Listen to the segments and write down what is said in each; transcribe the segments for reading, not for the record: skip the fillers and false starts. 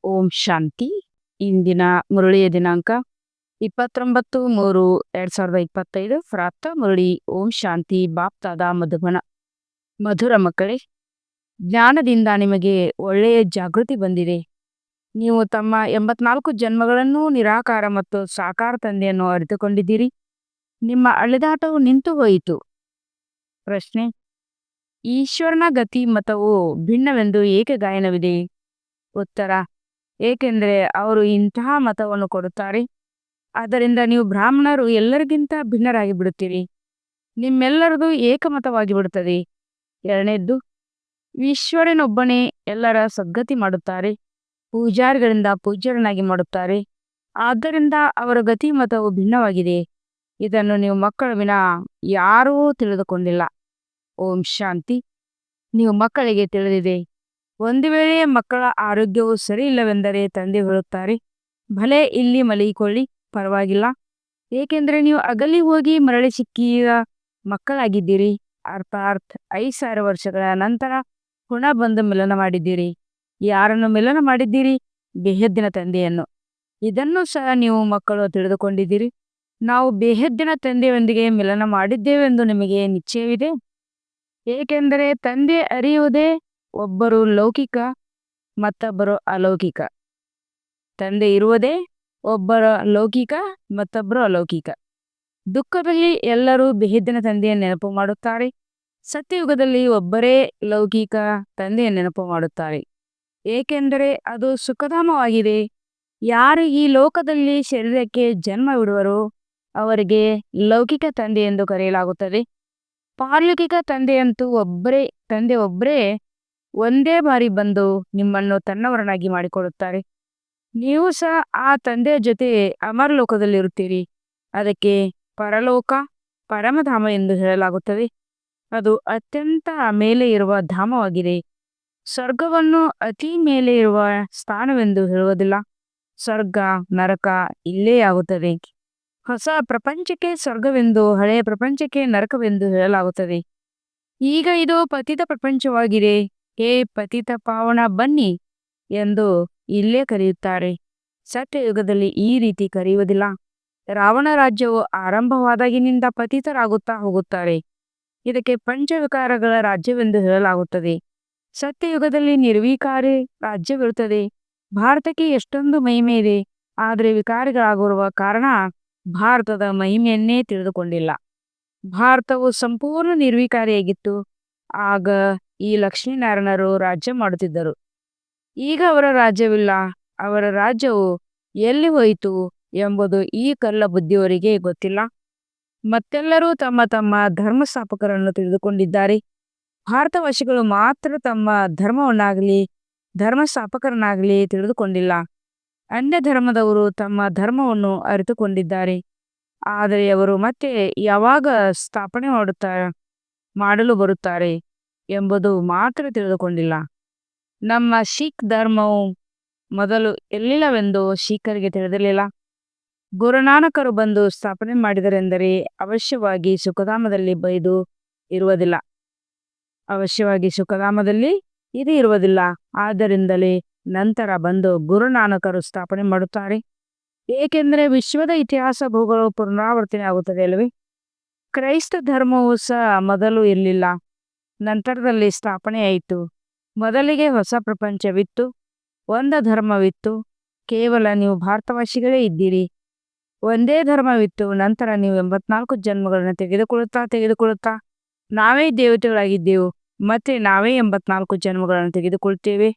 ಓಂ ಶಾಂತಿ. ಇಂದಿನ ಮುರಳಿಯ ದಿನಾಂಕ 29/3/2025. ಪ್ರಾಪ್ತ ಮುರಳಿ. ಓಂ ಶಾಂತಿ. ಬಾಪ್ತಾದ ಮಧುಬನ. ಮಧುರ ಮಕ್ಕಳೇ, ಜ್ಞಾನದಿಂದ ನಿಮಗೆ ಒಳ್ಳೆಯ ಜಾಗೃತಿ ಬಂದಿದೆ. ನೀವು ತಮ್ಮ 84 ಜನ್ಮಗಳನ್ನು ನಿರಾಕಾರ ಮತ್ತು ಸಾಕಾರ ತಂದೆಯನ್ನು ಅರಿತುಕೊಂಡಿದ್ದೀರಿ. ನಿಮ್ಮ ಅಲೆದಾಟವು ನಿಂತು ಹೋಯಿತು. ಪ್ರಶ್ನೆ: ಈಶ್ವರನ ಗತಿ ಮತವು ಭಿನ್ನವೆಂದು ಏಕೆ ಗಾಯನವಿದೆ? ಉತ್ತರ: ಏಕೆಂದರೆ ಅವರು ಇಂತಹ ಮತವನ್ನು ಕೊಡುತ್ತಾರೆ. ಆದ್ದರಿಂದ ನೀವು ಬ್ರಾಹ್ಮಣರು ಎಲ್ಲರಿಗಿಂತ ಭಿನ್ನರಾಗಿ ಬಿಡುತ್ತೀರಿ. ನಿಮ್ಮೆಲ್ಲರದು ಏಕಮತವಾಗಿ ಬಿಡುತ್ತದೆ. ಎರಡನೇದ್ದು, ಈಶ್ವರನೊಬ್ಬನೇ ಎಲ್ಲರ ಸದ್ಗತಿ ಮಾಡುತ್ತಾರೆ. ಪೂಜಾರಿಗಳಿಂದ ಪೂಜ್ಯರನ್ನಾಗಿ ಮಾಡುತ್ತಾರೆ. ಆದ್ದರಿಂದ ಅವರ ಗತಿ ಮತವು ಭಿನ್ನವಾಗಿದೆ. ಇದನ್ನು ನೀವು ಮಕ್ಕಳ ವಿನ ಯಾರೂ ತಿಳಿದುಕೊಂಡಿಲ್ಲ. ಓಂ ಶಾಂತಿ. ನೀವು ಮಕ್ಕಳಿಗೆ ತಿಳಿದಿದೆ. ಒಂದು ವೇಳೆ ಮಕ್ಕಳ ಆರೋಗ್ಯವು ಸರಿ ಇಲ್ಲವೆಂದರೆ ತಂದೆ ಹೇಳುತ್ತಾರೆ, ಭಲೆ ಇಲ್ಲಿ ಮಲಗಿಕೊಳ್ಳಿ, ಪರವಾಗಿಲ್ಲ, ಏಕೆಂದರೆ ನೀವು ಅಗಲಿ ಹೋಗಿ ಮರಳಿ ಸಿಕ್ಕಿದ ಮಕ್ಕಳಾಗಿದ್ದೀರಿ. ಅರ್ಥಾತ್ 5,000 ವರ್ಷಗಳ ನಂತರ ಪುನಃ ಬಂದು ಮಿಲನ ಮಾಡಿದ್ದೀರಿ. ಯಾರನ್ನು ಮಿಲನ ಮಾಡಿದ್ದೀರಿ? ಬೇಹದ್ದಿನ ತಂದೆಯನ್ನು. ಇದನ್ನು ಸಹ ನೀವು ಮಕ್ಕಳು ತಿಳಿದುಕೊಂಡಿದ್ದೀರಿ. ನಾವು ಬೇಹದ್ದಿನ ತಂದೆಯೊಂದಿಗೆ ಮಿಲನ ಮಾಡಿದ್ದೇವೆಂದು ನಿಮಗೆ ನಿಶ್ಚಯವಿದೆ. ಏಕೆಂದರೆ ತಂದೆ ಅರಿಯುವುದೇ ಒಬ್ಬರು ಲೌಕಿಕ, ಮತ್ತೊಬ್ಬರು ಅಲೌಕಿಕ. ತಂದೆ ಇರುವುದೇ ಒಬ್ಬರ ಲೌಕಿಕ, ಮತ್ತೊಬ್ಬರು ಅಲೌಕಿಕ. ದುಃಖದಲ್ಲಿ ಎಲ್ಲರೂ ಬೇಹದ್ದಿನ ತಂದೆಯ ನೆನಪು ಮಾಡುತ್ತಾರೆ. ಸತ್ಯಯುಗದಲ್ಲಿ ಒಬ್ಬರೇ ಲೌಕಿಕ ತಂದೆಯ ನೆನಪು ಮಾಡುತ್ತಾರೆ, ಏಕೆಂದರೆ ಅದು ಸುಖಧಾಮವಾಗಿದೆ. ಯಾರು ಈ ಲೋಕದಲ್ಲಿ ಶರೀರಕ್ಕೆ ಜನ್ಮ ಬಿಡುವರೋ ಅವರಿಗೆ ಲೌಕಿಕ ತಂದೆ ಎಂದು ಕರೆಯಲಾಗುತ್ತದೆ. ಪಾರಲೌಕಿಕ ತಂದೆಯಂತೂ ತಂದೆ ಒಬ್ಬರೇ ಒಂದೇ ಬಾರಿ ಬಂದು ನಿಮ್ಮನ್ನು ತನ್ನವರನ್ನಾಗಿ ಮಾಡಿಕೊಡುತ್ತಾರೆ. ನೀವು ಸಹ ಆ ತಂದೆಯ ಜೊತೆ ಅಮರಲೋಕದಲ್ಲಿರುತ್ತೀರಿ. ಅದಕ್ಕೆ ಪರಲೋಕ, ಪರಮಧಾಮ ಎಂದು ಹೇಳಲಾಗುತ್ತದೆ. ಅದು ಅತ್ಯಂತ ಮೇಲೆ ಇರುವ ಧಾಮವಾಗಿದೆ. ಸ್ವರ್ಗವನ್ನು ಅತಿ ಮೇಲೆ ಇರುವ ಸ್ಥಾನವೆಂದು ಹೇಳುವುದಿಲ್ಲ. ಸ್ವರ್ಗ ನರಕ ಇಲ್ಲೇ ಆಗುತ್ತದೆ. ಹೊಸ ಪ್ರಪಂಚಕ್ಕೆ ಸ್ವರ್ಗವೆಂದು, ಹಳೆಯ ಪ್ರಪಂಚಕ್ಕೆ ನರಕವೆಂದು ಹೇಳಲಾಗುತ್ತದೆ. ಈಗ ಇದು ಪತಿತ ಪ್ರಪಂಚವಾಗಿದೆ. ಹೇ ಪತಿತ ಪಾವನ, ಬನ್ನಿ ಎಂದು ಇಲ್ಲೇ ಕರೆಯುತ್ತಾರೆ. ಸತ್ಯಯುಗದಲ್ಲಿ ಈ ರೀತಿ ಕರೆಯುವುದಿಲ್ಲ. ರಾವಣ ರಾಜ್ಯವು ಆರಂಭವಾದಾಗಿನಿಂದ ಪತಿತರಾಗುತ್ತಾ ಹೋಗುತ್ತಾರೆ. ಇದಕ್ಕೆ ಪಂಚವಿಕಾರಗಳ ರಾಜ್ಯವೆಂದು ಹೇಳಲಾಗುತ್ತದೆ. ಸತ್ಯಯುಗದಲ್ಲಿ ನಿರ್ವಿಕಾರಿ ರಾಜ್ಯವಿರುತ್ತದೆ. ಭಾರತಕ್ಕೆ ಎಷ್ಟೊಂದು ಮಹಿಮೆ ಇದೆ, ಆದರೆ ವಿಕಾರಿಗಳಾಗಿರುವ ಕಾರಣ ಭಾರತದ ಮಹಿಮೆಯನ್ನೇ ತಿಳಿದುಕೊಂಡಿಲ್ಲ. ಭಾರತವು ಸಂಪೂರ್ಣ ನಿರ್ವಿಕಾರಿಯಾಗಿತ್ತು. ಆಗ ಈ ಲಕ್ಷ್ಮೀನಾರಾಯಣರು ರಾಜ್ಯ ಮಾಡುತ್ತಿದ್ದರು. ಈಗ ಅವರ ರಾಜ್ಯವಿಲ್ಲ. ಅವರ ರಾಜ್ಯವು ಎಲ್ಲಿ ಹೋಯಿತು ಎಂಬುದು ಈ ಕಲ್ಲ ಬುದ್ಧಿಯವರಿಗೆ ಗೊತ್ತಿಲ್ಲ. ಮತ್ತೆಲ್ಲರೂ ತಮ್ಮ ತಮ್ಮ ಧರ್ಮಸ್ಥಾಪಕರನ್ನು ತಿಳಿದುಕೊಂಡಿದ್ದಾರೆ. ಭಾರತವಾಸಿಗಳು ಮಾತ್ರ ತಮ್ಮ ಧರ್ಮವನ್ನಾಗಲಿ ಧರ್ಮಸ್ಥಾಪಕರನ್ನಾಗಲಿ ತಿಳಿದುಕೊಂಡಿಲ್ಲ. ಅನ್ಯ ಧರ್ಮದವರು ತಮ್ಮ ಧರ್ಮವನ್ನು ಅರಿತುಕೊಂಡಿದ್ದಾರೆ, ಆದರೆ ಅವರು ಮತ್ತೆ ಯಾವಾಗ ಸ್ಥಾಪನೆ ಮಾಡಲು ಬರುತ್ತಾರೆ ಎಂಬುದು ಮಾತ್ರ ತಿಳಿದುಕೊಂಡಿಲ್ಲ. ನಮ್ಮ ಸಿಖ್ ಧರ್ಮವು ಮೊದಲು ಎಲ್ಲಿಲ್ಲವೆಂದು ಸಿಖ್ಖರಿಗೆ ತಿಳಿದಿರಲಿಲ್ಲ. ಗುರುನಾನಕರು ಬಂದು ಸ್ಥಾಪನೆ ಮಾಡಿದರೆಂದರೆ ಅವಶ್ಯವಾಗಿ ಸುಖಧಾಮದಲ್ಲಿ ಇದು ಇರುವುದಿಲ್ಲ. ಇದು ಇರುವುದಿಲ್ಲ. ಆದ್ದರಿಂದಲೇ ನಂತರ ಬಂದು ಗುರುನಾನಕರು ಸ್ಥಾಪನೆ ಮಾಡುತ್ತಾರೆ. ಏಕೆಂದರೆ ವಿಶ್ವದ ಇತಿಹಾಸ ಭೂಗಳು ಪುನರಾವರ್ತನೆ ಆಗುತ್ತದೆ ಅಲ್ಲವೇ? ಕ್ರೈಸ್ತ ಧರ್ಮವು ಸಹ ಮೊದಲು ಇರಲಿಲ್ಲ, ನಂತರದಲ್ಲಿ ಸ್ಥಾಪನೆಯಾಯಿತು. ಮೊದಲಿಗೆ ಹೊಸ ಪ್ರಪಂಚವಿತ್ತು, ಒಂದು ಧರ್ಮವಿತ್ತು. ಕೇವಲ ನೀವು ಭಾರತವಾಸಿಗಳೇ ಇದ್ದೀರಿ. ಒಂದೇ ಧರ್ಮವಿತ್ತು. ನಂತರ ನೀವು 84 ಜನ್ಮಗಳನ್ನು ತೆಗೆದುಕೊಳ್ಳುತ್ತಾ ನಾವೇ ದೇವತೆಗಳಾಗಿದ್ದೆವು, ಮತ್ತೆ ನಾವೇ 84 ಜನ್ಮಗಳನ್ನು ತೆಗೆದುಕೊಳ್ತೇವೆ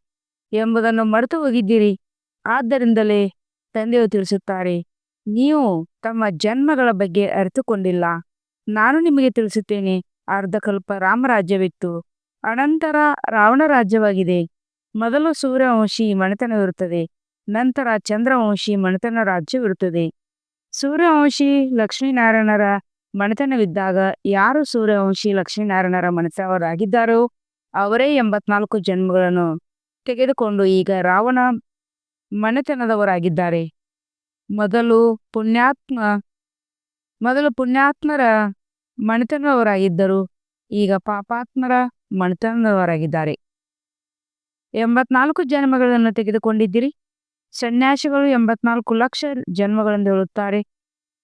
ಎಂಬುದನ್ನು ಮರೆತು ಹೋಗಿದ್ದೀರಿ. ಆದ್ದರಿಂದಲೇ ತಂದೆಯು ತಿಳಿಸುತ್ತಾರೆ, ನೀವು ತಮ್ಮ ಜನ್ಮಗಳ ಬಗ್ಗೆ ಅರಿತುಕೊಂಡಿಲ್ಲ. ನಾನು ನಿಮಗೆ ತಿಳಿಸುತ್ತೇನೆ. ಅರ್ಧಕಲ್ಪ ರಾಮರಾಜ್ಯವಿತ್ತು, ಅನಂತರ ರಾವಣ ರಾಜ್ಯವಾಗಿದೆ. ಮೊದಲು ಸೂರ್ಯವಂಶಿ ಮನೆತನವಿರುತ್ತದೆ, ನಂತರ ಚಂದ್ರವಂಶಿ ಮನೆತನ ರಾಜ್ಯವಿರುತ್ತದೆ. ಸೂರ್ಯವಂಶಿ ಲಕ್ಷ್ಮೀನಾರಾಯಣರ ಮನೆತನವಿದ್ದಾಗ ಯಾರು ಸೂರ್ಯವಂಶಿ ಲಕ್ಷ್ಮೀನಾರಾಯಣರ ಮನೆತನವರಾಗಿದ್ದಾರೋ ಅವರೇ 84 ಜನ್ಮಗಳನ್ನು ತೆಗೆದುಕೊಂಡು ಈಗ ರಾವಣ ಮನೆತನದವರಾಗಿದ್ದಾರೆ. ಮೊದಲು ಪುಣ್ಯಾತ್ಮರ ಮನೆತನದವರಾಗಿದ್ದರು, ಈಗ ಪಾಪಾತ್ಮರ ಮನೆತನದವರಾಗಿದ್ದಾರೆ. 84 ಜನ್ಮಗಳನ್ನು ತೆಗೆದುಕೊಂಡಿದ್ದೀರಿ. ಸನ್ಯಾಸಿಗಳು 84 ಲಕ್ಷ ಜನ್ಮಗಳೆಂದು ಹೇಳುತ್ತಾರೆ.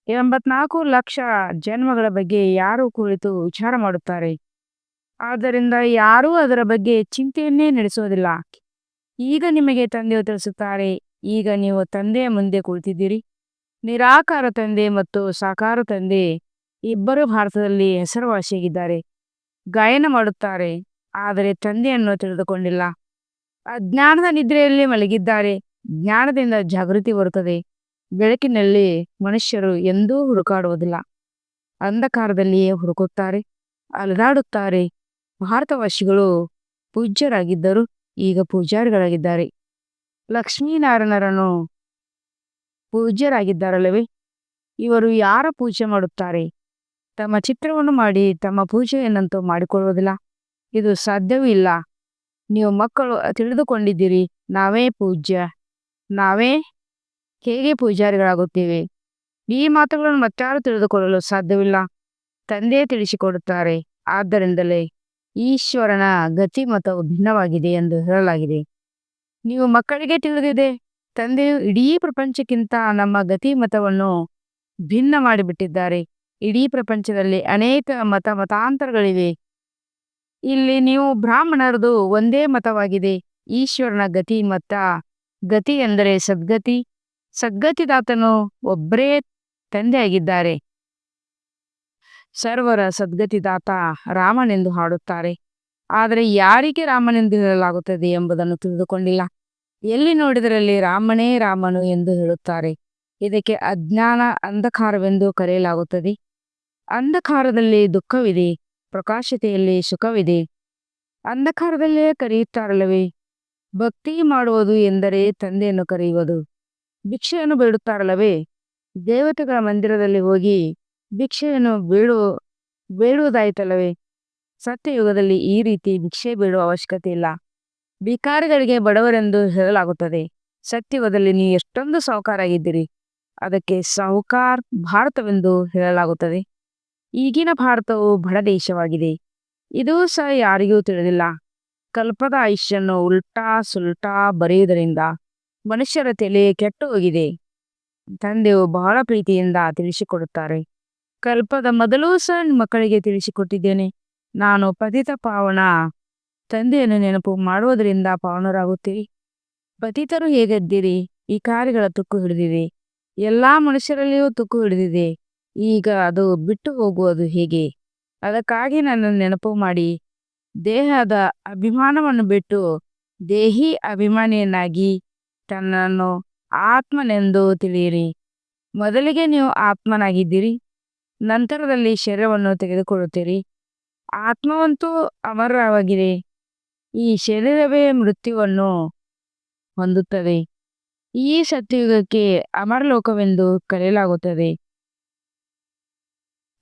84 ಲಕ್ಷ ಜನ್ಮಗಳ ಬಗ್ಗೆ ಯಾರು ಕುಳಿತು ವಿಚಾರ ಮಾಡುತ್ತಾರೆ? ಆದ್ದರಿಂದ ಯಾರೂ ಅದರ ಬಗ್ಗೆ ಚಿಂತೆಯನ್ನೇ ನಡೆಸುವುದಿಲ್ಲ. ಈಗ ನಿಮಗೆ ತಂದೆಯು ತಿಳಿಸುತ್ತಾರೆ, ಈಗ ನೀವು ತಂದೆಯ ಮುಂದೆ ಕುಳಿತಿದ್ದೀರಿ. ನಿರಾಕಾರ ತಂದೆ ಮತ್ತು ಸಾಕಾರ ತಂದೆ ಇಬ್ಬರು ಭಾರತದಲ್ಲಿ ಹೆಸರುವಾಸಿಯಾಗಿದ್ದಾರೆ. ಗಾಯನ ಮಾಡುತ್ತಾರೆ, ಆದರೆ ತಂದೆಯನ್ನು ತಿಳಿದುಕೊಂಡಿಲ್ಲ. ಅಜ್ಞಾನದ ನಿದ್ರೆಯಲ್ಲಿ ಮಲಗಿದ್ದಾರೆ. ಜ್ಞಾನದಿಂದ ಜಾಗೃತಿ ಬರುತ್ತದೆ. ಬೆಳಕಿನಲ್ಲಿ ಮನುಷ್ಯರು ಎಂದೂ ಹುಡುಕಾಡುವುದಿಲ್ಲ. ಅಂಧಕಾರದಲ್ಲಿಯೇ ಹುಡುಕುತ್ತಾರೆ, ಅಲೆದಾಡುತ್ತಾರೆ. ಭಾರತವಾಸಿಗಳು ಪೂಜ್ಯರಾಗಿದ್ದರು, ಈಗ ಪೂಜಾರಿಗಳಾಗಿದ್ದಾರೆ. ಲಕ್ಷ್ಮೀನಾರಾಯಣರನ್ನು ಪೂಜ್ಯರಾಗಿದ್ದಾರಲ್ಲವೇ? ಇವರು ಯಾರ ಪೂಜೆ ಮಾಡುತ್ತಾರೆ? ತಮ್ಮ ಚಿತ್ರವನ್ನು ಮಾಡಿ ತಮ್ಮ ಪೂಜೆಯನ್ನಂತೂ ಮಾಡಿಕೊಳ್ಳುವುದಿಲ್ಲ. ಇದು ಸಾಧ್ಯವೂ ಇಲ್ಲ. ನೀವು ಮಕ್ಕಳು ತಿಳಿದುಕೊಂಡಿದ್ದೀರಿ, ನಾವೇ ಪೂಜ್ಯ, ನಾವೇ ಹೇಗೆ ಪೂಜಾರಿಗಳಾಗುತ್ತೇವೆ? ಈ ಮಾತುಗಳನ್ನು ಮತ್ತಾರು ತಿಳಿದುಕೊಳ್ಳಲು ಸಾಧ್ಯವಿಲ್ಲ. ತಂದೆ ತಿಳಿಸಿಕೊಡುತ್ತಾರೆ. ಆದ್ದರಿಂದಲೇ ಈಶ್ವರನ ಗತಿಮತವು ಭಿನ್ನವಾಗಿದೆ ಎಂದು ಹೇಳಲಾಗಿದೆ. ನೀವು ಮಕ್ಕಳಿಗೆ ತಿಳಿದಿದೆ, ತಂದೆಯು ಇಡೀ ಪ್ರಪಂಚಕ್ಕಿಂತ ನಮ್ಮ ಗತಿಮತವನ್ನು ಭಿನ್ನ ಮಾಡಿಬಿಟ್ಟಿದ್ದಾರೆ. ಇಡೀ ಪ್ರಪಂಚದಲ್ಲಿ ಅನೇಕ ಮತಾಂತರಗಳಿವೆ. ಇಲ್ಲಿ ನೀವು ಬ್ರಾಹ್ಮಣರದು ಒಂದೇ ಮತವಾಗಿದೆ. ಈಶ್ವರನ ಗತಿಮತ, ಗತಿ ಎಂದರೆ ಸದ್ಗತಿ. ಸದ್ಗತಿದಾತನು ಒಬ್ಬರೇ ತಂದೆಯಾಗಿದ್ದಾರೆ. ಸರ್ವರ ಸದ್ಗತಿದಾತ ರಾಮನೆಂದು ಹಾಡುತ್ತಾರೆ. ಆದರೆ ಯಾರಿಗೆ ರಾಮನೆಂದು ಹೇಳಲಾಗುತ್ತದೆ ಎಂಬುದನ್ನು ತಿಳಿದುಕೊಂಡಿಲ್ಲ. ಎಲ್ಲಿ ನೋಡಿದರಲ್ಲಿ ರಾಮನೇ ರಾಮನು ಎಂದು ಹೇಳುತ್ತಾರೆ. ಇದಕ್ಕೆ ಅಜ್ಞಾನ, ಅಂಧಕಾರವೆಂದು ಕರೆಯಲಾಗುತ್ತದೆ. ಅಂಧಕಾರದಲ್ಲಿ ದುಃಖವಿದೆ, ಪ್ರಕಾಶತೆಯಲ್ಲಿ ಸುಖವಿದೆ. ಅಂಧಕಾರದಲ್ಲೇ ಕರೆಯುತ್ತಾರಲ್ಲವೇ? ಭಕ್ತಿ ಮಾಡುವುದು ಎಂದರೆ ತಂದೆಯನ್ನು ಕರೆಯುವುದು. ಭಿಕ್ಷೆಯನ್ನು ಬೇಡುತ್ತಾರಲ್ಲವೇ? ದೇವತೆಗಳ ಮಂದಿರದಲ್ಲಿ ಹೋಗಿ ಭಿಕ್ಷೆಯನ್ನು ಬೇಡುವುದಾಯಿತಲ್ಲವೇ? ಸತ್ಯಯುಗದಲ್ಲಿ ಈ ರೀತಿ ಭಿಕ್ಷೆ ಬೇಡುವ ಅವಶ್ಯಕತೆ ಇಲ್ಲ. ಭಿಕಾರಿಗಳಿಗೆ ಬಡವರೆಂದು ಹೇಳಲಾಗುತ್ತದೆ. ಸತ್ಯಯುಗದಲ್ಲಿ ನೀವು ಎಷ್ಟೊಂದು ಸಾಹುಕಾರಾಗಿದ್ದೀರಿ, ಅದಕ್ಕೆ ಸಾಹುಕಾರ್ ಭಾರತವೆಂದು ಹೇಳಲಾಗುತ್ತದೆ. ಈಗಿನ ಭಾರತವು ಬಡ ದೇಶವಾಗಿದೆ. ಇದೂ ಸಹ ಯಾರಿಗೂ ತಿಳಿದಿಲ್ಲ. ಕಲ್ಪದ ಆಯುಷ್ಯನ್ನು ಉಲ್ಟಾ ಸುಲ್ಟಾ ಬರೆಯುವುದರಿಂದ ಮನುಷ್ಯರ ತಲೆ ಕೆಟ್ಟು ಹೋಗಿದೆ. ತಂದೆಯು ಬಹಳ ಪ್ರೀತಿಯಿಂದ ತಿಳಿಸಿಕೊಡುತ್ತಾರೆ. ಕಲ್ಪದ ಮೊದಲೂ ಸಹ ಮಕ್ಕಳಿಗೆ ತಿಳಿಸಿಕೊಟ್ಟಿದ್ದೇನೆ. ನಾನು ಪತಿತ ಪಾವನ. ತಂದೆಯನ್ನು ನೆನಪು ಮಾಡುವುದರಿಂದ ಪಾವನರಾಗುತ್ತೀರಿ. ಪತಿತರು ಹೇಗಿದ್ದೀರಿ? ಈ ಕಾರ್ಯಗಳ ತುಕ್ಕು ಹಿಡಿದಿದೆ. ಎಲ್ಲಾ ಮನುಷ್ಯರಲ್ಲಿಯೂ ತುಕ್ಕು ಹಿಡಿದಿದೆ. ಈಗ ಅದು ಬಿಟ್ಟು ಹೋಗುವುದು ಹೇಗೆ? ಅದಕ್ಕಾಗಿ ನನ್ನ ನೆನಪು ಮಾಡಿ ದೇಹದ ಅಭಿಮಾನವನ್ನು ಬಿಟ್ಟು ದೇಹಿ ಅಭಿಮಾನಿಯನ್ನಾಗಿ ತನ್ನನ್ನು ಆತ್ಮನೆಂದು ತಿಳಿಯಿರಿ. ಮೊದಲಿಗೆ ನೀವು ಆತ್ಮನಾಗಿದ್ದೀರಿ, ನಂತರದಲ್ಲಿ ಶರೀರವನ್ನು ತೆಗೆದುಕೊಳ್ಳುತ್ತೀರಿ. ಆತ್ಮವಂತೂ ಅಮರವಾಗಿದೆ. ಈ ಶರೀರವೇ ಮೃತ್ಯುವನ್ನು ಹೊಂದುತ್ತದೆ. ಈ ಸತ್ಯಯುಗಕ್ಕೆ ಅಮರಲೋಕವೆಂದು ಕರೆಯಲಾಗುತ್ತದೆ.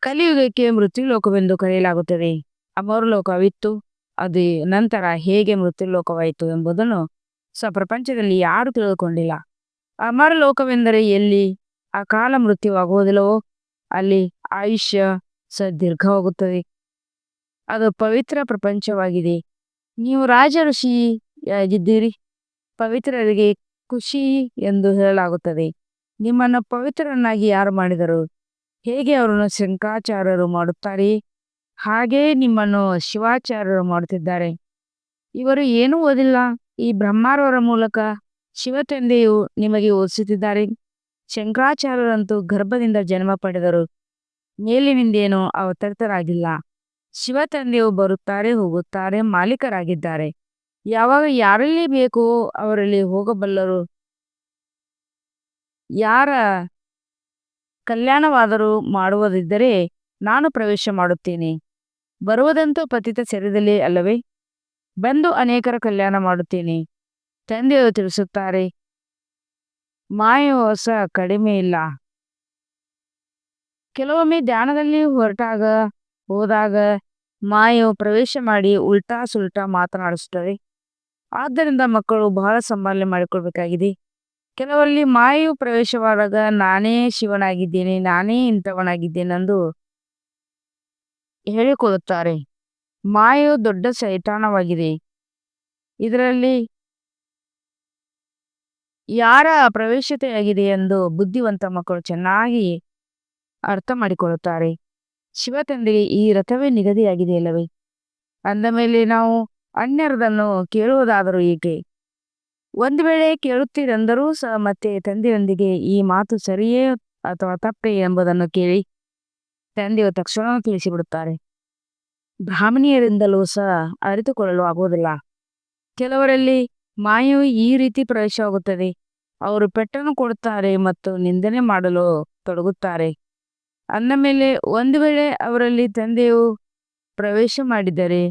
ಕಲಿಯುಗಕ್ಕೆ ಮೃತ್ಯುಲೋಕವೆಂದು ಕರೆಯಲಾಗುತ್ತದೆ. ಅಮರಲೋಕವಿತ್ತು, ಅದು ನಂತರ ಹೇಗೆ ಮೃತ್ಯುಲೋಕವಾಯಿತು ಎಂಬುದನ್ನು ಪ್ರಪಂಚದಲ್ಲಿ ಯಾರು ತಿಳಿದುಕೊಂಡಿಲ್ಲ. ಅಮರಲೋಕವೆಂದರೆ ಎಲ್ಲಿ ಅಕಾಲ ಮೃತ್ಯುವಾಗುವುದಿಲ್ಲವೋ ಅಲ್ಲಿ ಆಯುಷ್ಯ ದೀರ್ಘವಾಗುತ್ತದೆ. ಅದು ಪವಿತ್ರ ಪ್ರಪಂಚವಾಗಿದೆ. ನೀವು ರಾಜ ಋಷಿಯಾಗಿದ್ದೀರಿ. ಪವಿತ್ರರಿಗೆ ಖುಷಿ ಎಂದು ಹೇಳಲಾಗುತ್ತದೆ. ನಿಮ್ಮನ್ನು ಪವಿತ್ರರನ್ನಾಗಿ ಯಾರು ಮಾಡಿದರು? ಹೇಗೆ ಅವರನ್ನು ಶಂಕರಾಚಾರ್ಯರು ಮಾಡುತ್ತಾರೆ, ಹಾಗೆಯೇ ನಿಮ್ಮನ್ನು ಶಿವಾಚಾರ್ಯರು ಮಾಡುತ್ತಿದ್ದಾರೆ. ಇವರು ಏನೂ ಓದಿಲ್ಲ. ಈ ಬ್ರಹ್ಮರವರ ಮೂಲಕ ಶಿವತಂದೆಯು ನಿಮಗೆ ಓದಿಸುತ್ತಿದ್ದಾರೆ. ಶಂಕರಾಚಾರ್ಯರಂತೂ ಗರ್ಭದಿಂದ ಜನ್ಮ ಪಡೆದರು. ಮೇಲಿನಿಂದೇನೋ ಅವತರಿತರಾಗಿಲ್ಲ. ಶಿವತಂದೆಯು ಬರುತ್ತಾರೆ, ಹೋಗುತ್ತಾರೆ, ಮಾಲೀಕರಾಗಿದ್ದಾರೆ. ಯಾವಾಗ ಯಾರಲ್ಲಿ ಬೇಕೋ ಅವರಲ್ಲಿ ಹೋಗಬಲ್ಲರು. ಯಾರ ಕಲ್ಯಾಣವಾದರೂ ಮಾಡುವುದಿದ್ದರೆ ನಾನು ಪ್ರವೇಶ ಮಾಡುತ್ತೇನೆ. ಬರುವುದಂತೂ ಪತಿತ ಶರೀರದಲ್ಲಿ ಅಲ್ಲವೇ? ಬಂದು ಅನೇಕರ ಕಲ್ಯಾಣ ಮಾಡುತ್ತೇನೆ. ತಂದೆಯು ತಿಳಿಸುತ್ತಾರೆ, ಮಾಯೆಯು ಸಹ ಕಡಿಮೆ ಇಲ್ಲ. ಕೆಲವೊಮ್ಮೆ ಧ್ಯಾನದಲ್ಲಿ ಹೋದಾಗ ಮಾಯೆಯು ಪ್ರವೇಶ ಮಾಡಿ ಉಲ್ಟಾ ಸುಲ್ಟಾ ಮಾತನಾಡಿಸುತ್ತದೆ. ಆದ್ದರಿಂದ ಮಕ್ಕಳು ಬಹಳ ಸಂಭಾಲನೆ ಮಾಡಿಕೊಳ್ಬೇಕಾಗಿದೆ. ಕೆಲವರಲ್ಲಿ ಮಾಯೆಯು ಪ್ರವೇಶವಾದಾಗ ನಾನೇ ಶಿವನಾಗಿದ್ದೇನೆ, ನಾನೇ ಇಂಥವನಾಗಿದ್ದೇನೆಂದು ಹೇಳಿಕೊಳ್ಳುತ್ತಾರೆ. ಮಾಯೆಯು ದೊಡ್ಡ ಸೈತಾನವಾಗಿದೆ. ಇದರಲ್ಲಿ ಯಾರ ಪ್ರವೇಶತೆಯಾಗಿದೆ ಎಂದು ಬುದ್ಧಿವಂತ ಮಕ್ಕಳು ಚೆನ್ನಾಗಿ ಅರ್ಥ ಮಾಡಿಕೊಳ್ಳುತ್ತಾರೆ. ಶಿವ ತಂದೆಗೆ ಈ ರಥವೇ ನಿಗದಿಯಾಗಿದೆಯಲ್ಲವೇ? ಅಂದ ಮೇಲೆ ನಾವು ಅನ್ಯರದನ್ನು ಕೇಳುವುದಾದರೂ ಏಕೆ? ಒಂದು ವೇಳೆ ಕೇಳುತ್ತೀರೆಂದರೂ ಸಹ ಮತ್ತೆ ತಂದೆಯೊಂದಿಗೆ ಈ ಮಾತು ಸರಿಯೇ ಅಥವಾ ತಪ್ಪೇ ಎಂಬುದನ್ನು ಕೇಳಿ ತಂದೆಯು ತಕ್ಷಣ ತಿಳಿಸಿಬಿಡುತ್ತಾರೆ. ಬ್ರಾಹ್ಮಣಿಯರಿಂದಲೂ ಸಹ ಅರಿತುಕೊಳ್ಳಲು ಆಗುವುದಿಲ್ಲ. ಕೆಲವರಲ್ಲಿ ಮಾಯವು ಈ ರೀತಿ ಪ್ರವೇಶವಾಗುತ್ತದೆ. ಅವರು ಪೆಟ್ಟನ್ನು ಕೊಡುತ್ತಾರೆ ಮತ್ತು ನಿಂದನೆ ಮಾಡಲು ತೊಡಗುತ್ತಾರೆ. ಅಂದ ಮೇಲೆ ಒಂದು ವೇಳೆ ಅವರಲ್ಲಿ ತಂದೆಯು ಪ್ರವೇಶ ಮಾಡಿದರೆ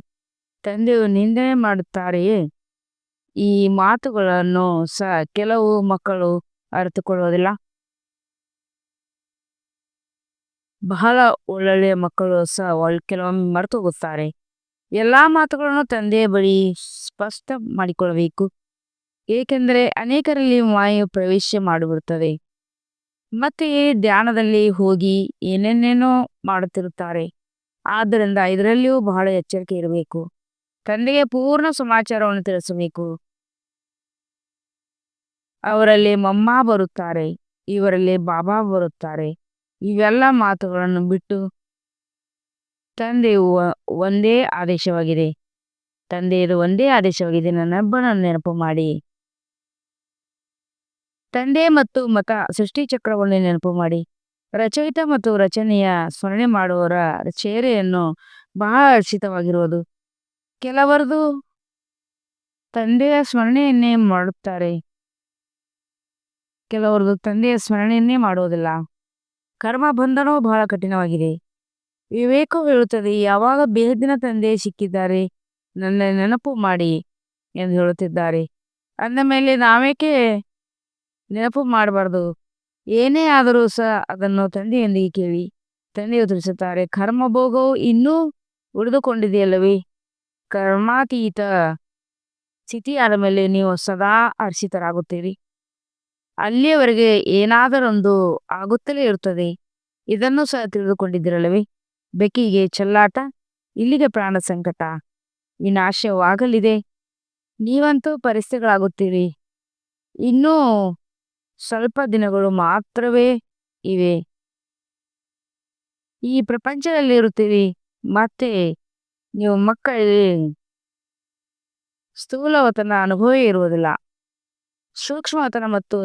ತಂದೆಯು ನಿಂದನೆ ಮಾಡುತ್ತಾರೆಯೇ? ಈ ಮಾತುಗಳನ್ನು ಸಹ ಕೆಲವು ಮಕ್ಕಳು ಅರಿತುಕೊಳ್ಳುವುದಿಲ್ಲ. ಬಹಳ ಒಳ್ಳೊಳ್ಳೆಯ ಮಕ್ಕಳು ಸಹ ಕೆಲವೊಮ್ಮೆ ಮರೆತು ಹೋಗುತ್ತಾರೆ. ಎಲ್ಲಾ ಮಾತುಗಳನ್ನು ತಂದೆಯ ಬಳಿ ಸ್ಪಷ್ಟ ಮಾಡಿಕೊಳ್ಳಬೇಕು. ಏಕೆಂದರೆ ಅನೇಕರಲ್ಲಿ ಮಾಯೆಯು ಪ್ರವೇಶ ಮಾಡಿಬಿಡುತ್ತದೆ. ಮತ್ತೆ ಧ್ಯಾನದಲ್ಲಿ ಹೋಗಿ ಏನೇನೇನೋ ಮಾಡುತ್ತಿರುತ್ತಾರೆ. ಆದ್ದರಿಂದ ಇದರಲ್ಲಿಯೂ ಬಹಳ ಎಚ್ಚರಿಕೆ ಇರಬೇಕು. ತಂದೆಗೆ ಪೂರ್ಣ ಸಮಾಚಾರವನ್ನು ತಿಳಿಸಬೇಕು. ಅವರಲ್ಲಿ ಮಮ್ಮ ಬರುತ್ತಾರೆ, ಇವರಲ್ಲಿ ಬಾಬಾ ಬರುತ್ತಾರೆ. ಇವೆಲ್ಲ ಮಾತುಗಳನ್ನು ಬಿಟ್ಟು ತಂದೆಯು ಒಂದೇ ಆದೇಶವಾಗಿದೆ. ತಂದೆಯದು ಒಂದೇ ಆದೇಶವಾಗಿದೆ, ನನ್ನೊಬ್ಬನನ್ನು ನೆನಪು ಮಾಡಿ. ತಂದೆ ಮತ್ತು ಮತ ಸೃಷ್ಟಿ ಚಕ್ರವನ್ನು ನೆನಪು ಮಾಡಿ. ರಚಯಿತ ಮತ್ತು ರಚನೆಯ ಸ್ಮರಣೆ ಮಾಡುವವರ ಚೇಹರೆಯನ್ನು ಬಹಳ ಹರ್ಷಿತವಾಗಿರುವುದು. ಕೆಲವರದು ತಂದೆಯ ಸ್ಮರಣೆಯನ್ನೇ ಮಾಡುತ್ತಾರೆ, ಕೆಲವರದು ತಂದೆಯ ಸ್ಮರಣೆಯನ್ನೇ ಮಾಡುವುದಿಲ್ಲ. ಕರ್ಮ ಬಂಧನವು ಬಹಳ ಕಠಿಣವಾಗಿದೆ. ವಿವೇಕವು ಹೇಳುತ್ತದೆ, ಯಾವಾಗ ಬೇಹದ್ದಿನ ತಂದೆ ಸಿಕ್ಕಿದ್ದಾರೆ ನನ್ನ ನೆನಪು ಮಾಡಿ ಎಂದು ಹೇಳುತ್ತಿದ್ದಾರೆ. ಅಂದ ಮೇಲೆ ನಾವೇಕೆ ನೆನಪು ಮಾಡಬಾರ್ದು? ಏನೇ ಆದರೂ ಸಹ ಅದನ್ನು ತಂದೆಯೊಂದಿಗೆ ಕೇಳಿ. ತಂದೆಯು ತಿಳಿಸುತ್ತಾರೆ, ಕರ್ಮ ಭೋಗವು ಇನ್ನೂ ಉಳಿದುಕೊಂಡಿದೆಯಲ್ಲವೇ? ಕರ್ಮಾತೀತ ಸ್ಥಿತಿಯಾದ ಮೇಲೆ ನೀವು ಸದಾ ಹರ್ಷಿತರಾಗುತ್ತೀರಿ. ಅಲ್ಲಿಯವರೆಗೆ ಏನಾದರೊಂದು ಆಗುತ್ತಲೇ ಇರುತ್ತದೆ. ಇದನ್ನು ಸಹ ತಿಳಿದುಕೊಂಡಿದ್ದಿರಲ್ಲವೇ? ಬೆಕ್ಕಿಗೆ ಚೆಲ್ಲಾಟ, ಇಲ್ಲಿಗೆ ಪ್ರಾಣ ಸಂಕಟ, ವಿನಾಶವಾಗಲಿದೆ. ನೀವಂತೂ ಪರಿಸ್ಥಿತಿಗಳಾಗುತ್ತೀರಿ. ಇನ್ನೂ ಸ್ವಲ್ಪ ದಿನಗಳು ಮಾತ್ರವೇ ಇವೆ. ಈ ಪ್ರಪಂಚದಲ್ಲಿ ಇರುತ್ತೀರಿ. ಮತ್ತೆ ನೀವು ಮಕ್ಕಳಲ್ಲಿ ಸ್ಥೂಲವತನ ಅನುಭವವೇ ಇರುವುದಿಲ್ಲ. ಸೂಕ್ಷ್ಮವತನ ಮತ್ತು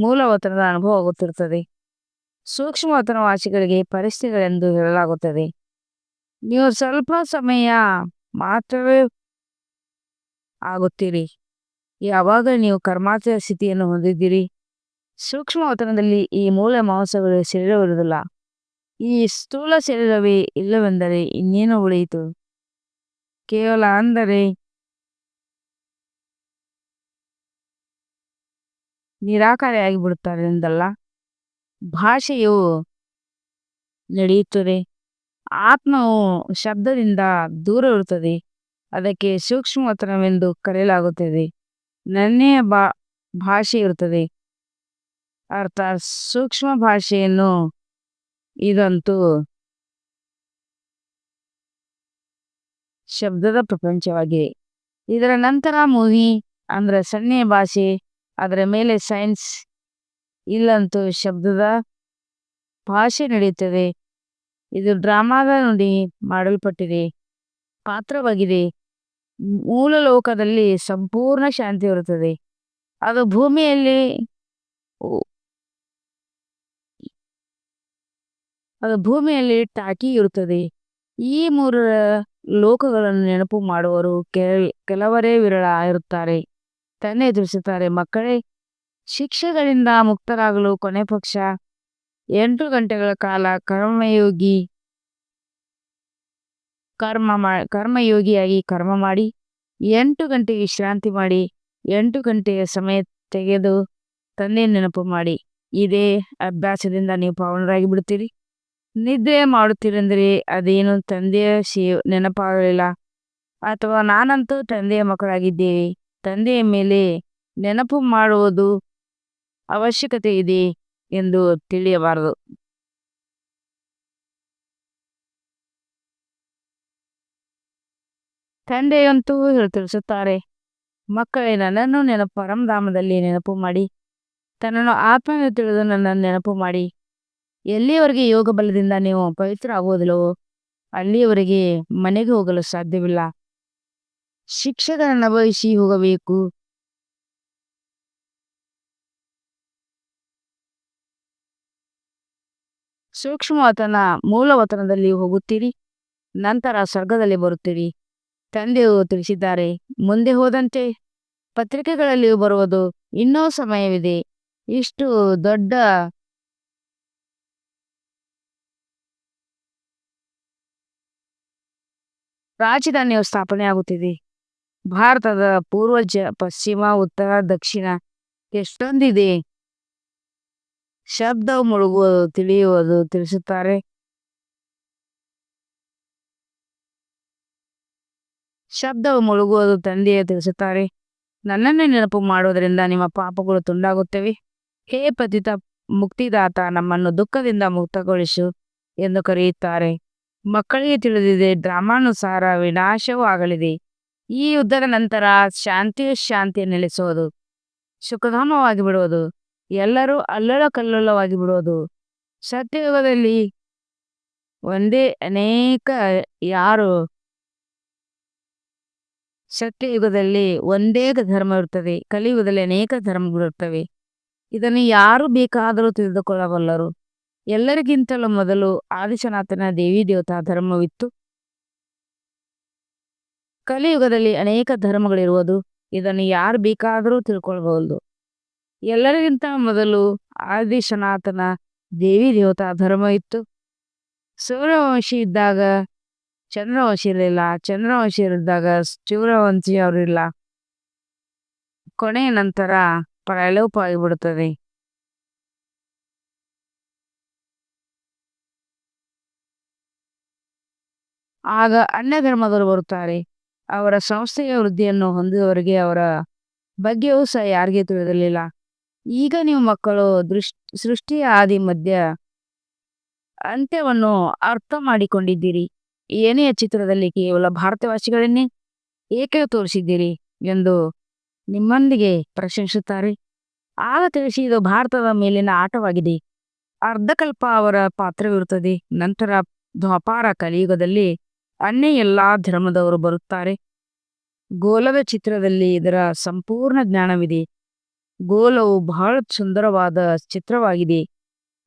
ಮೂಲವತನದ ಅನುಭವ ಆಗುತ್ತಿರುತ್ತದೆ. ಸೂಕ್ಷ್ಮವತನ ವಾಸಿಗಳಿಗೆ ಪರಿಸ್ಥಿತಿಗಳೆಂದು ಹೇಳಲಾಗುತ್ತದೆ. ನೀವು ಸ್ವಲ್ಪ ಸಮಯ ಮಾತ್ರವೇ ಆಗುತ್ತೀರಿ. ಯಾವಾಗ ನೀವು ಕರ್ಮಾತೀತ ಸ್ಥಿತಿಯನ್ನು ಹೊಂದಿದ್ದೀರಿ. ಸೂಕ್ಷ್ಮವತನದಲ್ಲಿ ಈ ಮೂಲ ಮಾಂಸಗಳು ಶರೀರವಿರುವುದಿಲ್ಲ. ಈ ಸ್ಥೂಲ ಶರೀರವೇ ಇಲ್ಲವೆಂದರೆ ಇನ್ನೇನು ಉಳಿಯಿತು? ಕೇವಲ ಅಂದರೆ ನಿರಾಕಾರಿಯಾಗಿ ಬಿಡುತ್ತಾರೆ ಎಂದಲ್ಲ. ಭಾಷೆಯು ನಡೆಯುತ್ತದೆ. ಆತ್ಮವು ಶಬ್ದದಿಂದ ದೂರ ಇರುತ್ತದೆ. ಅದಕ್ಕೆ ಸೂಕ್ಷ್ಮವತನವೆಂದು ಕರೆಯಲಾಗುತ್ತದೆ. ನನ್ನೆಯ ಭಾಷೆ ಇರುತ್ತದೆ, ಅರ್ಥಾತ್ ಸೂಕ್ಷ್ಮ ಭಾಷೆಯನ್ನು. ಇದಂತೂ ಶಬ್ದದ ಪ್ರಪಂಚವಾಗಿದೆ. ಇದರ ನಂತರ ಮೂವಿ ಅಂದ್ರೆ ಸನ್ನೆ ಭಾಷೆ, ಅದರ ಮೇಲೆ ಸೈನ್ಸ್. ಇಲ್ಲಂತೂ ಶಬ್ದದ ಭಾಷೆ ನಡೆಯುತ್ತದೆ. ಇದು ಡ್ರಾಮಾದ ನುಡಿ ಮಾಡಲ್ಪಟ್ಟಿದೆ, ಪಾತ್ರವಾಗಿದೆ. ಮೂಲ ಲೋಕದಲ್ಲಿ ಸಂಪೂರ್ಣ ಶಾಂತಿ ಇರುತ್ತದೆ. ಅದು ಭೂಮಿಯಲ್ಲಿ ಟಾಕಿ ಇರುತ್ತದೆ. ಈ ಮೂರು ಲೋಕಗಳನ್ನು ನೆನಪು ಮಾಡುವವರು ಕೆಲವರೇ ವಿರಳ ಇರುತ್ತಾರೆ. ತಂದೆ ತಿಳಿಸುತ್ತಾರೆ, ಮಕ್ಕಳೇ, ಶಿಕ್ಷೆಗಳಿಂದ ಮುಕ್ತರಾಗಲು ಕೊನೆ ಪಕ್ಷ 8 ಗಂಟೆಗಳ ಕಾಲ ಕರ್ಮಯೋಗಿಯಾಗಿ ಕರ್ಮ ಮಾಡಿ 8 ಗಂಟೆ ವಿಶ್ರಾಂತಿ ಮಾಡಿ 8 ಗಂಟೆಯ ಸಮಯ ತೆಗೆದು ತಂದೆ ನೆನಪು ಮಾಡಿ. ಇದೇ ಅಭ್ಯಾಸದಿಂದ ನೀವು ಪಾವನರಾಗಿ ಬಿಡುತ್ತೀರಿ. ನಿದ್ರೆ ಮಾಡುತ್ತೀರೆಂದರೆ ಅದೇನು ತಂದೆಯ ನೆನಪಾಗಲಿಲ್ಲ, ಅಥವಾ ನಾನಂತೂ ತಂದೆಯ ಮಕ್ಕಳಾಗಿದ್ದೇವೆ, ತಂದೆಯ ಮೇಲೆ ನೆನಪು ಮಾಡುವುದು ಅವಶ್ಯಕತೆ ಇದೆ ಎಂದು ತಿಳಿಯಬಾರದು. ತಂದೆಯಂತೂ ತಿಳಿಸುತ್ತಾರೆ, ಮಕ್ಕಳೇ, ನನ್ನನ್ನು ಪರಮಧಾಮದಲ್ಲಿ ನೆನಪು ಮಾಡಿ. ತನ್ನನ್ನು ಆತ್ಮವೆಂದು ತಿಳಿದು ನನ್ನನ್ನು ನೆನಪು ಮಾಡಿ. ಎಲ್ಲಿಯವರೆಗೆ ಯೋಗ ಬಲದಿಂದ ನೀವು ಪವಿತ್ರ ಆಗುವುದಿಲ್ಲವೋ ಅಲ್ಲಿಯವರೆಗೆ ಮನೆಗೆ ಹೋಗಲು ಸಾಧ್ಯವಿಲ್ಲ. ಶಿಕ್ಷೆಗಳನ್ನು ಅನುಭವಿಸಿ ಹೋಗಬೇಕು. ಸೂಕ್ಷ್ಮ ವತನ ಮೂಲ ವತನದಲ್ಲಿ ಹೋಗುತ್ತೀರಿ, ನಂತರ ಸ್ವರ್ಗದಲ್ಲಿ ಬರುತ್ತೀರಿ. ತಂದೆಯು ತಿಳಿಸಿದ್ದಾರೆ. ಮುಂದೆ ಹೋದಂತೆ ಪತ್ರಿಕೆಗಳಲ್ಲಿಯೂ ಬರುವುದು. ಇನ್ನೂ ಸಮಯವಿದೆ. ಇಷ್ಟು ದೊಡ್ಡ ರಾಜಧಾನಿಯು ಸ್ಥಾಪನೆ ಆಗುತ್ತಿದೆ. ಭಾರತದ ಪೂರ್ವ, ಪಶ್ಚಿಮ, ಉತ್ತರ, ದಕ್ಷಿಣ ಎಷ್ಟೊಂದಿದೆ. ಶಬ್ದವು ಮುಳುಗುವುದು, ತಿಳಿಯುವುದು ತಿಳಿಸುತ್ತಾರೆ. ಶಬ್ದವು ಮುಳುಗುವುದು ತಂದೆಯೇ ತಿಳಿಸುತ್ತಾರೆ. ನನ್ನನ್ನೇ ನೆನಪು ಮಾಡುವುದರಿಂದ ನಿಮ್ಮ ಪಾಪಗಳು ತುಂಡಾಗುತ್ತವೆ. ಹೇ ಪತಿತ ಮುಕ್ತಿದಾತ, ನಮ್ಮನ್ನು ದುಃಖದಿಂದ ಮುಕ್ತಗೊಳಿಸು ಎಂದು ಕರೆಯುತ್ತಾರೆ. ಮಕ್ಕಳಿಗೆ ತಿಳಿದಿದೆ, ಡ್ರಾಮಾನುಸಾರ ವಿನಾಶವೂ ಆಗಲಿದೆ. ಈ ಯುದ್ಧದ ನಂತರ ಶಾಂತಿಯು ನೆಲೆಸುವುದು, ಸುಖಧಾಮವಾಗಿ ಬಿಡುವುದು, ಎಲ್ಲರೂ ಅಲ್ಲಳ ಕಲ್ಲೋಲವಾಗಿ ಬಿಡುವುದು. ಸತ್ಯಯುಗದಲ್ಲಿ ಒಂದೇ ಅನೇಕ ಯಾರು ಸತ್ಯಯುಗದಲ್ಲಿ ಒಂದೇ ಧರ್ಮವಿರುತ್ತದೆ. ಕಲಿಯುಗದಲ್ಲಿ ಅನೇಕ ಧರ್ಮಗಳಿರುತ್ತವೆ. ಇದನ್ನು ಯಾರು ಬೇಕಾದರೂ ತಿಳಿದುಕೊಳ್ಳಬಲ್ಲರು. ಎಲ್ಲರಿಗಿಂತಲೂ ಮೊದಲು ಆದಿಸನಾತನ ದೇವಿ ದೇವತಾ ಧರ್ಮವಿತ್ತು. ಕಲಿಯುಗದಲ್ಲಿ ಅನೇಕ ಧರ್ಮಗಳಿರುವುದು. ಇದನ್ನು ಯಾರು ಬೇಕಾದರೂ ತಿಳ್ಕೊಳ್ಬಹುದು. ಎಲ್ಲರಿಗಿಂತ ಮೊದಲು ಆದಿ ಸನಾತನ ದೇವಿ ದೇವತಾ ಧರ್ಮ ಇತ್ತು. ಸೂರ್ಯವಂಶಿ ಇದ್ದಾಗ ಚಂದ್ರವಂಶಿ ಇರಲಿಲ್ಲ. ಚಂದ್ರವಂಶಿ ಇದ್ದಾಗ ಸೂರ್ಯವಂಶಿ ಅವರಿಲ್ಲ. ಕೊನೆಯ ನಂತರ ಪ್ರಲೋಪ ಆಗಿಬಿಡುತ್ತದೆ. ಆಗ ಅನ್ಯ ಧರ್ಮದವರು ಬರುತ್ತಾರೆ. ಅವರ ಸಂಸ್ಥೆಯ ವೃದ್ಧಿಯನ್ನು ಹೊಂದಿದವರಿಗೆ ಅವರ ಬಗ್ಗೆಯೂ ಸಹ ಯಾರಿಗೆ ತಿಳಿದಿರಲಿಲ್ಲ. ಈಗ ನೀವು ಮಕ್ಕಳು ಸೃಷ್ಟಿಯ ಆದಿ ಮಧ್ಯ ಅಂತ್ಯವನ್ನು ಅರ್ಥ ಮಾಡಿಕೊಂಡಿದ್ದೀರಿ. ಏನೆಯ ಚಿತ್ರದಲ್ಲಿ ಕೇವಲ ಭಾರತವಾಸಿಗಳನ್ನೇ ಏಕೆ ತೋರಿಸಿದ್ದೀರಿ ಎಂದು ನಿಮ್ಮೊಂದಿಗೆ ಪ್ರಶಂಸಿಸುತ್ತಾರೆ. ಆಗ ತಿಳಿಸಿ, ಇದು ಭಾರತದ ಮೇಲಿನ ಆಟವಾಗಿದೆ. ಅರ್ಧಕಲ್ಪ ಅವರ ಪಾತ್ರವಿರುತ್ತದೆ. ನಂತರ ದ್ವಾಪಾರ ಕಲಿಯುಗದಲ್ಲಿ ಅನ್ಯ ಎಲ್ಲಾ ಧರ್ಮದವರು ಬರುತ್ತಾರೆ. ಗೋಲದ ಚಿತ್ರದಲ್ಲಿ ಇದರ ಸಂಪೂರ್ಣ ಜ್ಞಾನವಿದೆ. ಗೋಲವು ಬಹಳ ಸುಂದರವಾದ ಚಿತ್ರವಾಗಿದೆ.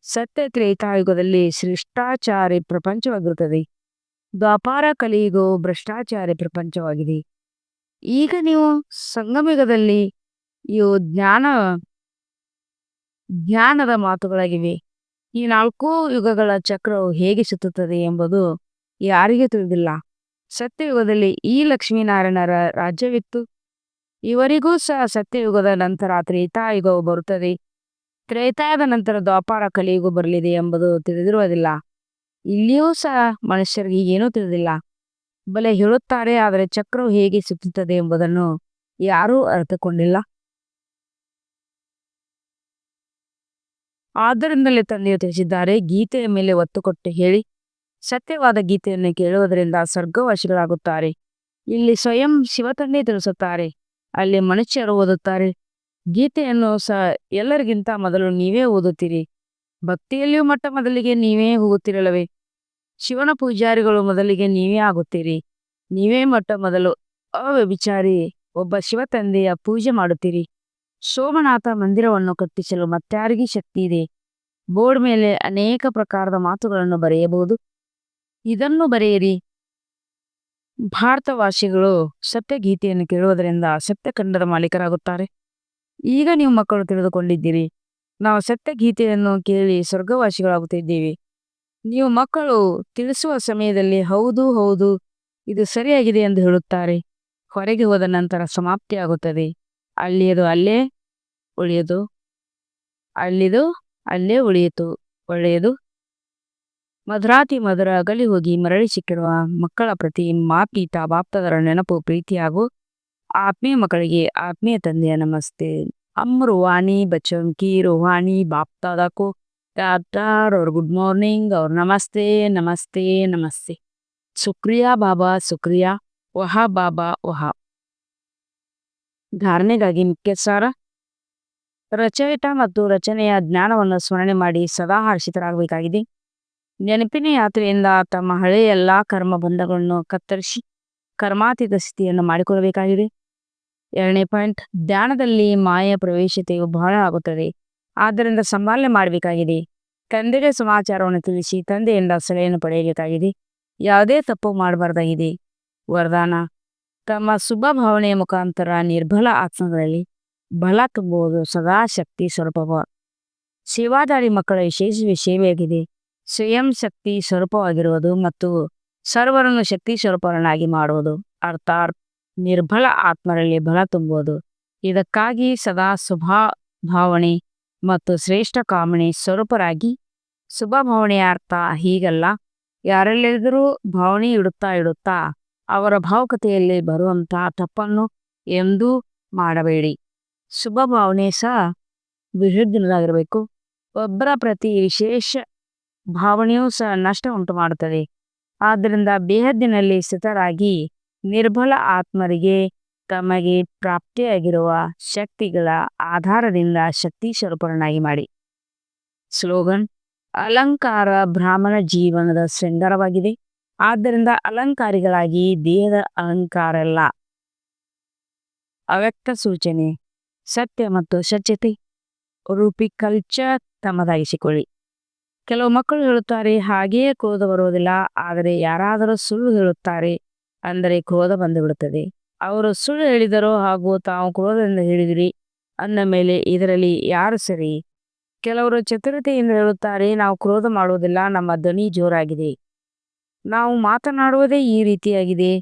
ಸತ್ಯ ತ್ರೇತಾಯುಗದಲ್ಲಿ ಶಿಷ್ಟಾಚಾರಿ ಪ್ರಪಂಚವಾಗಿರುತ್ತದೆ. ದ್ವಾಪಾರ ಕಲಿಯುಗವು ಭ್ರಷ್ಟಾಚಾರಿ ಪ್ರಪಂಚವಾಗಿದೆ. ಈಗ ನೀವು ಸಂಗಮಯುಗದಲ್ಲಿ ಇವು ಜ್ಞಾನದ ಮಾತುಗಳಾಗಿವೆ. ಈ 4 ಯುಗಗಳ ಚಕ್ರವು ಹೇಗೆ ಸುತ್ತುತ್ತದೆ ಎಂಬುದು ಯಾರಿಗೂ ತಿಳಿದಿಲ್ಲ. ಸತ್ಯಯುಗದಲ್ಲಿ ಈ ಲಕ್ಷ್ಮೀನಾರಾಯಣರ ರಾಜ್ಯವಿತ್ತು. ಇವರಿಗೂ ಸಹ ಸತ್ಯಯುಗದ ನಂತರ ತ್ರೇತಾಯುಗವು ಬರುತ್ತದೆ. ತ್ರೇತಾಯದ ನಂತರ ದ್ವಾಪಾರ ಕಲಿಯುಗ ಬರಲಿದೆ ಎಂಬುದು ತಿಳಿದಿರುವುದಿಲ್ಲ. ಇಲ್ಲಿಯೂ ಸಹ ಮನುಷ್ಯರಿಗೆ ಏನೂ ತಿಳಿದಿಲ್ಲ. ಬಲೆ ಹೇಳುತ್ತಾರೆ, ಆದರೆ ಚಕ್ರವು ಹೇಗೆ ಸುತ್ತುತ್ತದೆ ಎಂಬುದನ್ನು ಯಾರೂ ಅರ್ಥಕೊಂಡಿಲ್ಲ. ಆದ್ದರಿಂದಲೇ ತಂದೆಯು ತಿಳಿಸಿದ್ದಾರೆ, ಗೀತೆಯ ಮೇಲೆ ಒತ್ತು ಕೊಟ್ಟು ಹೇಳಿ. ಸತ್ಯವಾದ ಗೀತೆಯನ್ನು ಕೇಳುವುದರಿಂದ ಸ್ವರ್ಗವಾಸಿಗಳಾಗುತ್ತಾರೆ. ಇಲ್ಲಿ ಸ್ವಯಂ ಶಿವತಂದೆ ತಿಳಿಸುತ್ತಾರೆ, ಅಲ್ಲಿ ಮನುಷ್ಯರು ಓದುತ್ತಾರೆ. ಗೀತೆಯನ್ನು ಸಹ ಎಲ್ಲರಿಗಿಂತ ಮೊದಲು ನೀವೇ ಓದುತ್ತೀರಿ. ಭಕ್ತಿಯಲ್ಲಿಯೂ ಮೊದಲಿಗೆ ನೀವೇ ಹೋಗುತ್ತಿರಲವೇ? ಶಿವನ ಪೂಜಾರಿಗಳು ಮೊದಲಿಗೆ ನೀವೇ ಆಗುತ್ತೀರಿ. ನೀವೇ ಮೊದಲು ಅವ್ಯಭಿಚಾರಿ ಒಬ್ಬ ಶಿವತಂದೆಯ ಪೂಜೆ ಮಾಡುತ್ತೀರಿ. ಸೋಮನಾಥ ಮಂದಿರವನ್ನು ಕಟ್ಟಿಸಲು ಮತ್ತಾರಿಗೆ ಶಕ್ತಿ ಇದೆ. ಬೋರ್ಡ್ ಮೇಲೆ ಅನೇಕ ಪ್ರಕಾರದ ಮಾತುಗಳನ್ನು ಬರೆಯಬಹುದು. ಇದನ್ನು ಬರೆಯಿರಿ. ಭಾರತವಾಸಿಗಳು ಸತ್ಯಗೀತೆಯನ್ನು ಕೇಳುವುದರಿಂದ ಸತ್ಯಖಂಡದ ಮಾಲೀಕರಾಗುತ್ತಾರೆ. ಈಗ ನೀವು ಮಕ್ಕಳು ತಿಳಿದುಕೊಂಡಿದ್ದೀರಿ, ನಾವು ಸತ್ಯಗೀತೆಯನ್ನು ಕೇಳಿ ಸ್ವರ್ಗವಾಸಿಗಳಾಗುತ್ತಿದ್ದೇವೆ. ನೀವು ಮಕ್ಕಳು ತಿಳಿಸುವ ಸಮಯದಲ್ಲಿ ಹೌದು ಹೌದು ಇದು ಸರಿಯಾಗಿದೆ ಎಂದು ಹೇಳುತ್ತಾರೆ. ಹೊರಗೆ ಹೋದ ನಂತರ ಸಮಾಪ್ತಿಯಾಗುತ್ತದೆ. ಅಲ್ಲಿಯದು ಅಲ್ಲೇ ಉಳಿಯಿತು, ಅಲ್ಲಿದು ಅಲ್ಲೇ ಉಳಿಯಿತು. ಒಳ್ಳೆಯದು. ಮಧುರಾತಿ ಮಧುರ ಅಗಲಿ ಹೋಗಿ ಮರಳಿ ಸಿಕ್ಕಿರುವ ಮಕ್ಕಳ ಪ್ರತಿ ಮಾಪೀತ ಬಾಪ್ತದರ ನೆನಪು ಪ್ರೀತಿ ಹಾಗೂ ಆತ್ಮೀಯ ಮಕ್ಕಳಿಗೆ ಆತ್ಮೀಯ ತಂದೆಯ ನಮಸ್ತೆ. रूहानी बच्चों की रूहानी बाप दादा को प्यार और गुड मॉर्निंग और नमस्ते नमस्ते नमस्ते. शुक्रिया बाबा, शुक्रिया. वहा बाबा वहा. धारणೆಗಾಗಿ ಮುಖ್ಯ ಸಾರ. ರಚಯಿತ ಮತ್ತು ರಚನೆಯ ಜ್ಞಾನವನ್ನು ಸ್ಮರಣೆ ಮಾಡಿ ಸದಾ ಹರ್ಷಿತರಾಗಬೇಕಾಗಿದೆ. ನೆನಪಿನ ಯಾತ್ರೆಯಿಂದ ತಮ್ಮ ಹಳೆಯ ಎಲ್ಲಾ ಕರ್ಮ ಬಂಧಗಳನ್ನು ಕತ್ತರಿಸಿ ಕರ್ಮಾತೀತ ಸ್ಥಿತಿಯನ್ನು ಮಾಡಿಕೊಳ್ಳಬೇಕಾಗಿದೆ. 2ನೇ ಪಾಯಿಂಟ್, ಧ್ಯಾನದಲ್ಲಿ ಮಾಯ ಪ್ರವೇಶತೆಯು ಬಹಳ ಆಗುತ್ತದೆ, ಆದ್ದರಿಂದ ಸಂಭಾಲನೆ ಮಾಡಬೇಕಾಗಿದೆ. ತಂದೆಗೆ ಸಮಾಚಾರವನ್ನು ತಿಳಿಸಿ ತಂದೆಯಿಂದ ಸಲಹೆಯನ್ನು ಪಡೆಯಬೇಕಾಗಿದೆ. ಯಾವುದೇ ತಪ್ಪು ಮಾಡಬಾರ್ದಾಗಿದೆ. ವರದಾನ: ತಮ್ಮ ಶುಭ ಭಾವನೆಯ ಮುಖಾಂತರ ನಿರ್ಬಲ ಆತ್ಮಗಳಲ್ಲಿ ಬಲ ತುಂಬುವುದು ಸದಾ ಶಕ್ತಿ ಸ್ವರೂಪವ. ಸೇವಾದಾರಿ ಮಕ್ಕಳ ವಿಶೇಷ ಸೇವೆಯಾಗಿದೆ ಸ್ವಯಂ ಶಕ್ತಿ ಸ್ವರೂಪವಾಗಿರುವುದು ಮತ್ತು ಸರ್ವರನ್ನು ಶಕ್ತಿ ಸ್ವರೂಪರನ್ನಾಗಿ ಮಾಡುವುದು, ಅರ್ಥಾತ್ ನಿರ್ಬಲ ಆತ್ಮರಲ್ಲಿ ಬಲ ತುಂಬುವುದು. ಇದಕ್ಕಾಗಿ ಸದಾ ಭಾವನೆ ಮತ್ತು ಶ್ರೇಷ್ಠ ಕಾಮನೆ ಸ್ವರೂಪರಾಗಿ. ಶುಭ ಭಾವನೆಯ ಅರ್ಥ ಹೀಗಲ್ಲ, ಯಾರೆಲ್ಲರೂ ಭಾವನೆ ಇಡುತ್ತಾ ಅವರ ಭಾವುಕತೆಯಲ್ಲಿ ಬರುವಂಥ ತಪ್ಪನ್ನು ಎಂದೂ ಮಾಡಬೇಡಿ. ಶುಭ ಭಾವನೆ ಸಹ ವಿರುದ್ಧವಾಗಿರಬೇಕು. ಒಬ್ಬರ ಪ್ರತಿ ವಿಶೇಷ ಭಾವನೆಯೂ ಸಹ ನಷ್ಟ ಉಂಟು ಮಾಡುತ್ತದೆ. ಆದ್ದರಿಂದ ಬೇಹದ್ದಿನಲ್ಲಿ ಸ್ಥಿತರಾಗಿ ನಿರ್ಬಲ ಆತ್ಮರಿಗೆ ತಮಗೆ ಪ್ರಾಪ್ತಿಯಾಗಿರುವ ಶಕ್ತಿಗಳ ಆಧಾರದಿಂದ ಶಕ್ತಿ ಸ್ವರೂಪರನ್ನಾಗಿ ಮಾಡಿ. ಸ್ಲೋಗನ್: ಅಲಂಕಾರ ಬ್ರಾಹ್ಮಣ ಜೀವನದ ಶೃಂಗಾರವಾಗಿದೆ, ಆದ್ದರಿಂದ ಅಲಂಕಾರಿಗಳಾಗಿ ದೇಹದ ಅಲಂಕಾರ ಅಲ್ಲ. ಅವ್ಯಕ್ತ ಸೂಚನೆ: ಸತ್ಯ ಮತ್ತು ಸ್ವಚ್ಛತೆ ರೂಪಿ ಕಲ್ಚರ್ ತಮ್ಮದಾಗಿಸಿಕೊಳ್ಳಿ. ಕೆಲವು ಮಕ್ಕಳು ಹೇಳುತ್ತಾರೆ, ಹಾಗೆಯೇ ಕ್ರೋಧ ಬರುವುದಿಲ್ಲ, ಆದರೆ ಯಾರಾದರೂ ಸುಳ್ಳು ಹೇಳುತ್ತಾರೆ ಅಂದರೆ ಕ್ರೋಧ ಬಂದು ಬಿಡುತ್ತದೆ. ಅವರು ಸುಳ್ಳು ಹೇಳಿದರು ಹಾಗೂ ತಾವು ಕ್ರೋಧದಿಂದ ಹೇಳಿದಿರಿ ಅಂದ ಮೇಲೆ ಇದರಲ್ಲಿ ಯಾರು ಸರಿ? ಕೆಲವರು ಚತುರತೆಯಿಂದ ಹೇಳುತ್ತಾರೆ, ನಾವು ಕ್ರೋಧ ಮಾಡುವುದಿಲ್ಲ, ನಮ್ಮ ಧ್ವನಿ ಜೋರಾಗಿದೆ, ನಾವು ಮಾತನಾಡುವುದೇ ಈ ರೀತಿಯಾಗಿದೆ.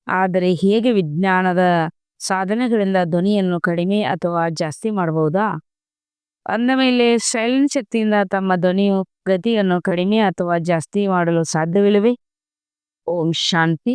ಆದರೆ ಹೇಗೆ ವಿಜ್ಞಾನದ ಸಾಧನೆಗಳಿಂದ ಧ್ವನಿಯನ್ನು ಕಡಿಮೆ ಅಥವಾ ಜಾಸ್ತಿ ಮಾಡಬಹುದಾ? ಅಂದ ಮೇಲೆ ಸೈಲೆಂಟ್ ಶಕ್ತಿಯಿಂದ ತಮ್ಮ ಧ್ವನಿಯು ಗತಿಯನ್ನು ಕಡಿಮೆ ಅಥವಾ ಜಾಸ್ತಿ ಮಾಡಲು ಸಾಧ್ಯವಿಲ್ಲವೇ? ಓಂ ಶಾಂತಿ.